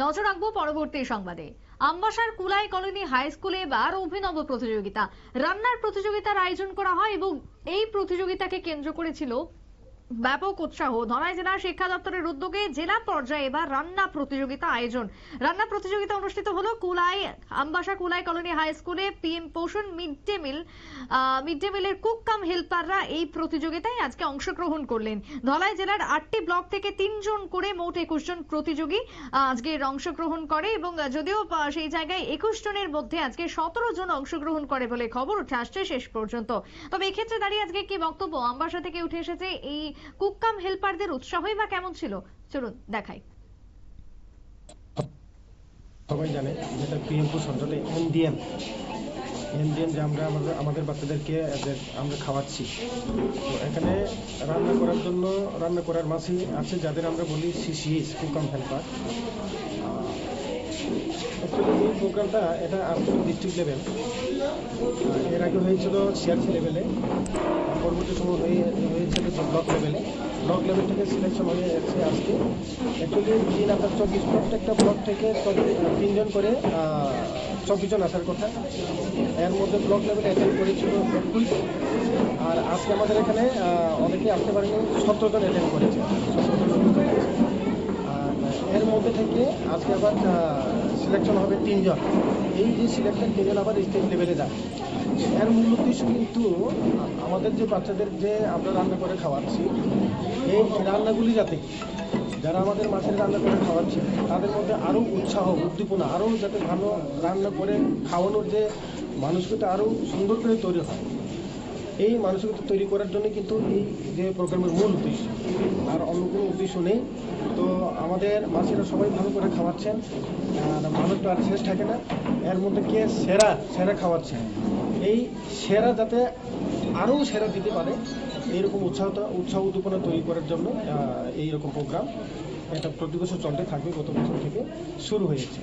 নজর রাখবো পরবর্তী সংবাদে। আমবাসার কুলাই কলোনি হাই স্কুলে এবার অভিনব প্রতিযোগিতা, রান্নার প্রতিযোগিতার আয়োজন করা হয় এবং এই প্রতিযোগিতাকে কেন্দ্র করেছিল ব্যাপক উৎসাহ। ধলাই জেলা শিক্ষা দপ্তরের উদ্যোগে জেলা পর্যায়ে এবার রান্না প্রতিযোগিতা আয়োজন। রান্না প্রতিযোগিতা অনুষ্ঠিত হলো আমবাসা কুলাই কলোনি হাই স্কুলে। পিএম পোষণ মিড ডে মিলের কুক কাম হেল্পাররা এই প্রতিযোগিতায় আজকে অংশগ্রহণ করলেন। ধলাই জেলার 8টি ব্লক থেকে 3 জন করে মোট 21 জন প্রতিযোগী আজকে অংশগ্রহণ করে এবং যদিও সেই জায়গায় 21 জনের মধ্যে আজকে 17 জন অংশগ্রহণ করে বলে খবর উঠে আসছে শেষ পর্যন্ত। তবে এক্ষেত্রে দাঁড়িয়ে আজকে কি বক্তব্য আমবাসা থেকে উঠে এসেছে, এই কুক কাম হেল্পারদের উৎসাহই বা কেমন ছিল, চলুন দেখাই। সবাই জানে যেটা পিএম পোষণ এনডিএম যে আমরা আমাদের বাচ্চাদেরকে আমরা খাওয়াচ্ছি। তো এখানে রান্না করার মাঝে আছে যাদের আমরা বলি সিসিএস কুক কাম হেল্পার। অ্যাকচুয়ালি এই প্রোগ্রামটা এটা আঞ্চলিক ডিস্ট্রিক্ট লেভেল, এর আগে হয়েছিল সিআরসি লেভেলে, পরবর্তী সময় হয়েছিল ব্লক লেভেলে। ব্লক লেভেল থেকে সিলেকশন হয়ে যাচ্ছে আজকে। অ্যাকচুয়ালি দিন আপনার 24 প্রত্যেকটা ব্লক থেকে 3 জন করে 24 জন আসার কথা। এর মধ্যে ব্লক লেভেলে অ্যাটেন্ড করেছিল 21, আর আজকে আমাদের এখানে অনেকে আসতে পারেনি, 17 জন অ্যাটেন্ড করেছে। এর মধ্যে থেকে আজকে আবার সিলেকশন হবে 3 জন। এই যে সিলেকশন 3 জন আবার স্টেট লেভেলে যায়। এর মূল উদ্দেশ্য কিন্তু আমাদের যে বাচ্চাদের যে আমরা রান্না করে খাওয়াচ্ছি, এই রান্নাগুলি যাতে যারা আমাদের মাছের রান্না করে খাওয়াচ্ছে তাদের মধ্যে আরও উৎসাহ উদ্দীপনা, আরও যাতে ভালো রান্না করে খাওয়ানোর যে মানসিকতা আরও সুন্দর করে তৈরি হয়, এই মানসিকতা তৈরি করার জন্য কিন্তু এই যে প্রোগ্রামের মূল উদ্দেশ্য, আর অন্য কোনো উদ্দেশ্য নেই। তো আমাদের মাছেরা সবাই ভালো করে খাওয়াচ্ছেন, আর মানুষ তো আর শেষ থাকে না। এর মধ্যে কে সেরা খাওয়াচ্ছেন, এই সেরা যাতে আরও সেরা দিতে পারে এইরকম উৎসাহ উদ্দীপনা তৈরি করার জন্য এইরকম প্রোগ্রাম এটা প্রতি বছর চলতে থাকবে। গত বছর থেকে শুরু হয়েছে।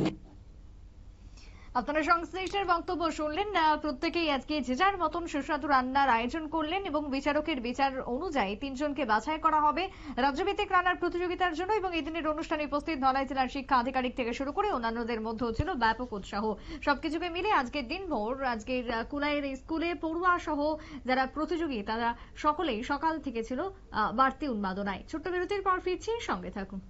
আপনারা সংশ্লিষ্টের বক্তব্য শুনলেন। প্রত্যেকেই আজকে যে যার মতন সুস্বাদু রান্নার আয়োজন করলেন এবং বিচারকের বিচার অনুযায়ী 3 জনকে বাছাই করা হবে রাজ্যভিত্তিক রান্নার প্রতিযোগিতার জন্য। এবং এই দিনের অনুষ্ঠানে উপস্থিত ধলাই জেলার শিক্ষা আধিকারিক থেকে শুরু করে অন্যান্যদের মধ্যেও ছিল ব্যাপক উৎসাহ। সবকিছুকে মিলে আজকের দিনভর আজকের কুলাইয়ের স্কুলে পড়ুয়া সহ যারা প্রতিযোগী তারা সকলেই সকাল থেকে ছিল বাড়তি উন্মাদনায়। ছোট্ট বিরতির পর ফিরছি, সঙ্গে থাকুন।